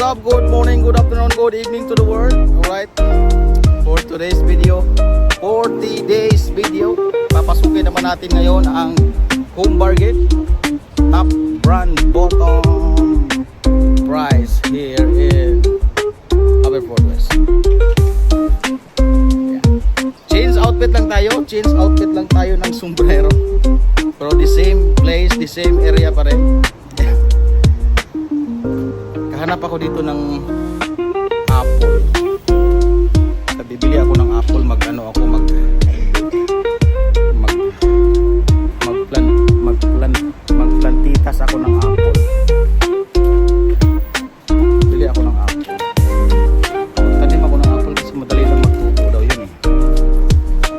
up? Good morning, good afternoon, good evening to the world. Alright, for today's video, 40 days video, papasukin naman natin ngayon ang home bargain, top brand bottom price here in Haverford West. Yeah. Change outfit lang tayo ng sombrero, pero the same place, the same area pa rin. Kahanap ako dito ng apple. Bibili ako ng apple, magplantitas ako ng apple. Bili ako ng apple. Tanim ako ng apple kasi madali lang magtubo daw yun eh.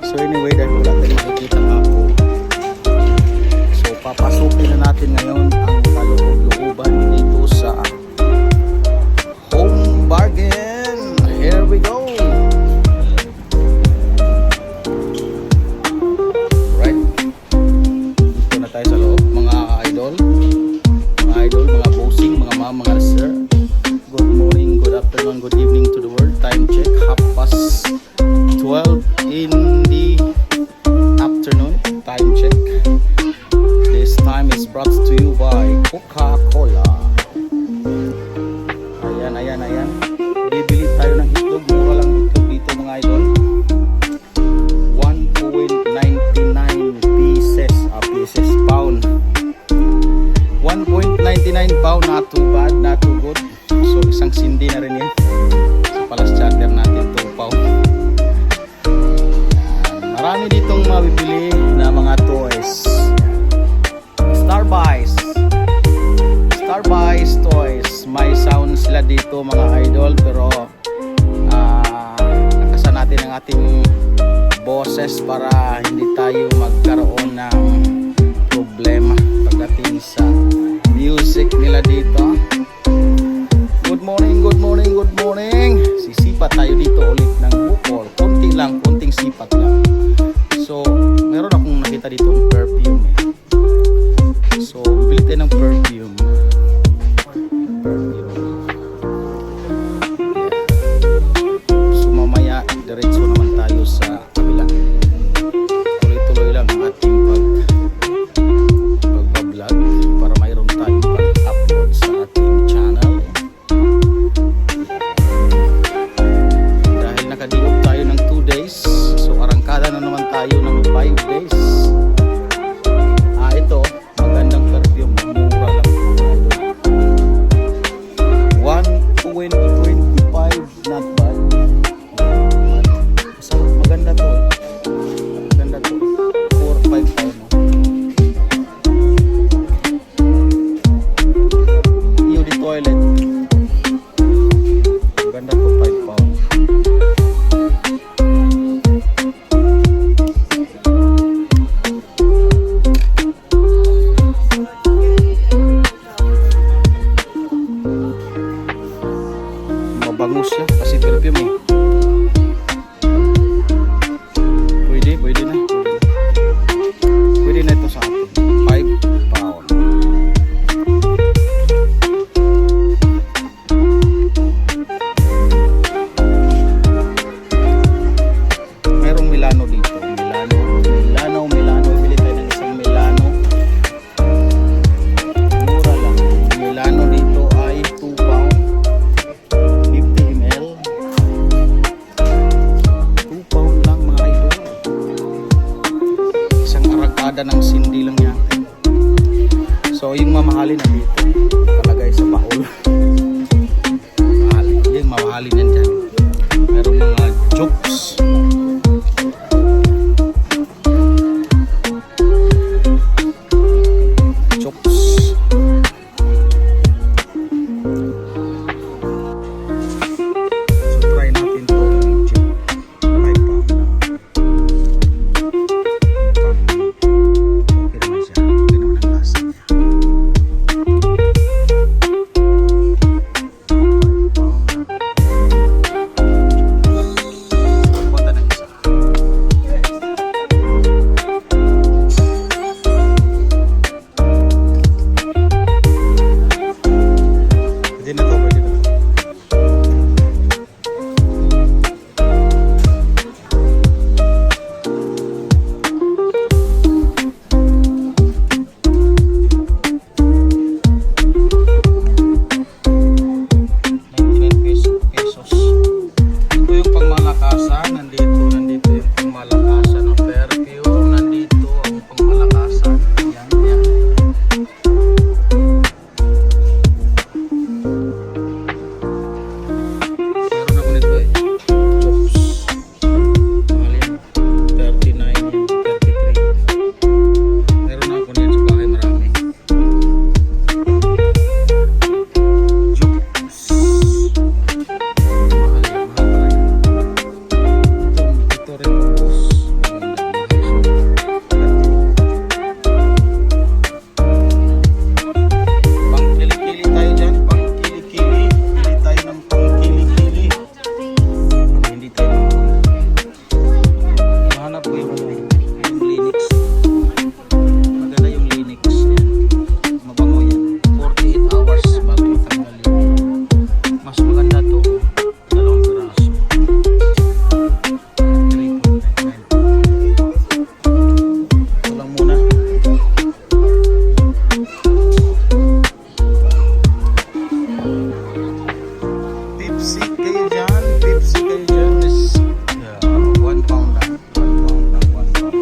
So anyway, dahil wala tayong makikita ng apple, so papasukin na natin ngayon ang kaloob-looban dito sa home bargain. Here we go. Right, dito na tayo sa loob, mga idol, mga bossing, mga ma'am, mga sir. Good morning, good afternoon, good evening to the world. Time check, 12:30 in the afternoon. Time check. This time is brought to you by Coca-Cola. Ayan. Bibili tayo ng itlog. Mura lang itlog dito mga idol. 1.99 pieces pound. 1.99 pound. Not too bad, not too good. So isang sindi na rin yan. Sa palas charter natin 2 pound. Marami ditong mabibili na mga toys. Starbucks toys. May sound sila dito mga idol, pero nakasan natin ang ating boses para hindi tayo magkaroon ng problema pagdating sa music nila dito. Good morning. Sisipat tayo dito ulit ng bukol. Konting sipat lang. So meron akong nakita dito ng perfume eh. So bili tayo ng perfume. So mamaya diretso naman tayo sa kabila. Tuloy-tuloy lang ang ating pagbablog para mayroon tayong pag-upload sa ating channel. Dahil nakadiop tayo ng 2 days, so arangkada na naman tayo ng 5 days. Ito magandang perfume, mura lang. 1.25, not bad. Maganda to. 4-5 pound. Yung di toilet, maganda to, 5 pound. Mabangus siya kasi perfume eh. Pwede na ito sa atin. 5 pound. Merong Milano dito. Milano. Bili tayo ng isang Milano. Mura lang. Milano dito ay 2 pound. 50 ml. 2 pound lang mga idol. Isang aragkada ng sindi lang yan. So yung mamahalin na dito palagay sa baul. Yung mamahalin yan dyan. Merong mga jokes. Punta ng Pepsi kayo dyan. Pepsi kayo dyan. Is, yeah, 1 pound lang. 1 pound lang. 1 pound.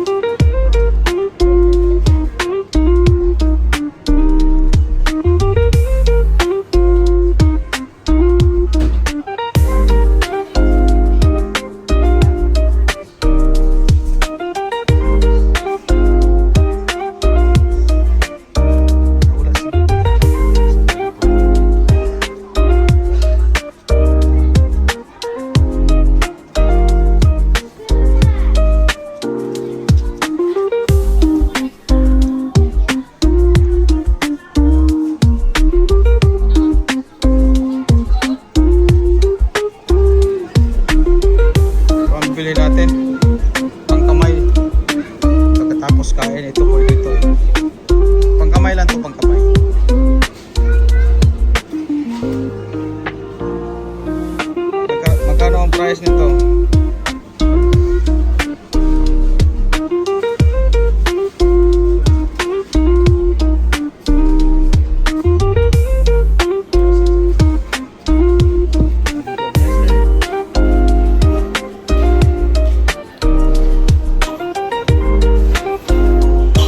Bili natin pangkamay pagkatapos kain. Ito po dito pangkamay lang to, pangkamay. Magkano ang price nito?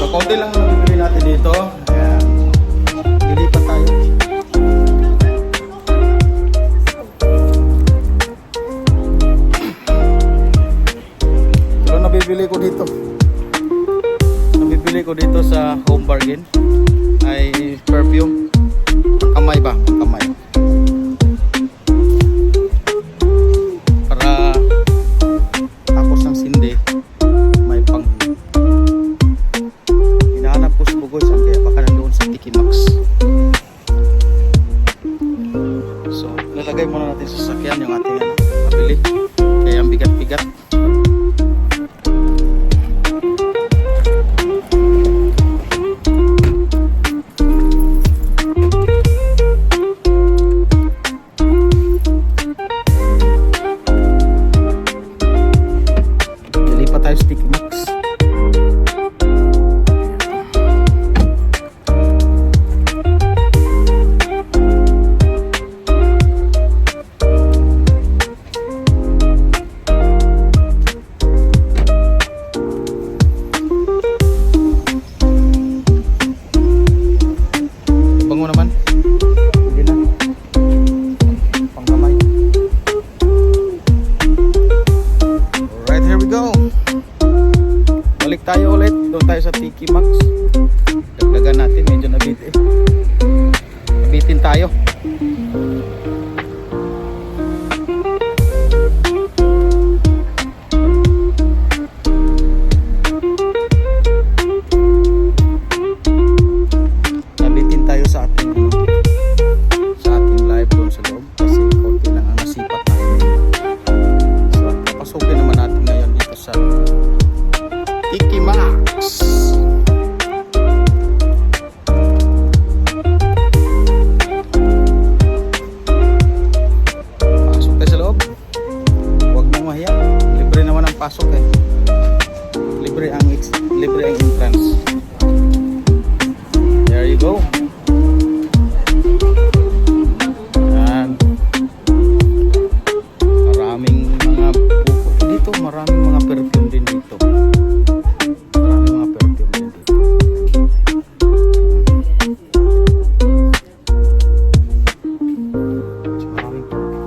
Konti lang ang bibili natin dito. Ayan. Lilipat tayo. Pero nabibili ko dito sa Home Bargain ay perfume. Pangkamay ba? Pangkamay. Para tapos ng sindi may pang hinahanap ko sa Bugoy, saan kaya baka nandoon sa Tiki Max. So lalagay muna natin sa sasakyan yung ating mabili, kaya ang bigat-bigat. Lilipat tayo sa Tiki Max. Bango naman. Hindi na. Pangkamay. Alright, here we go. Balik tayo ulit. Doon tayo sa Tiki Max. Dagdagan natin. Medyo nabitin. Nabitin tayo. Sa ating live doon sa loob kasi konti lang ang nasipat natin. So papasukin naman natin ngayon dito sa Tiki Max. Pasok tayo sa loob. Huwag mong mahiya, libre naman ang pasok eh. Libre ang entrance. There you go. Maraming mga perfume din dito. Maraming mga perfume din dito. Maraming perfume.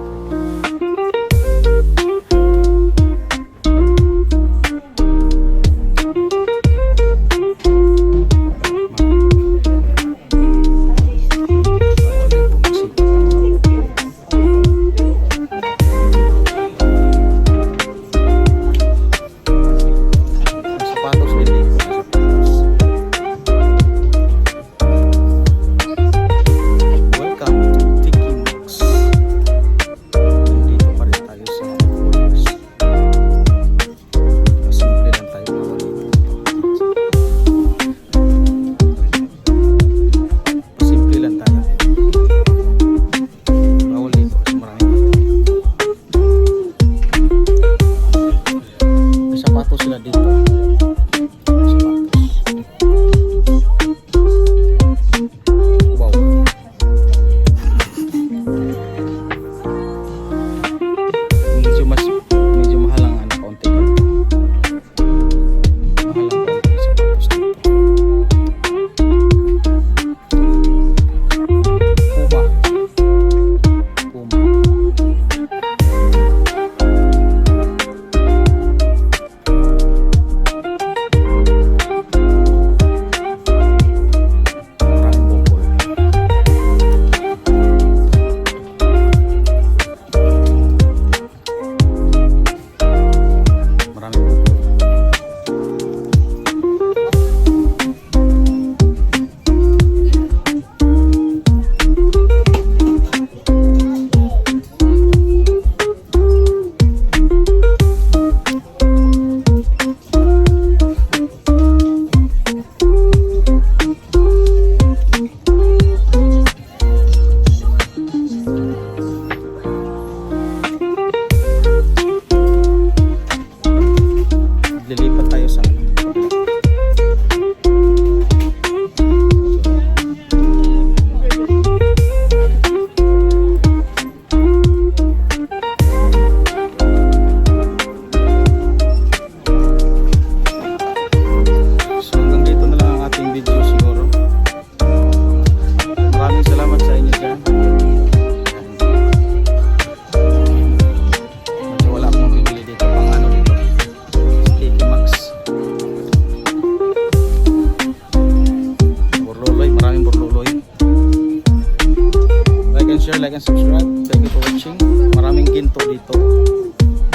and subscribe. Thank you for watching. Maraming ginto dito.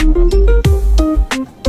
Maraming ginto.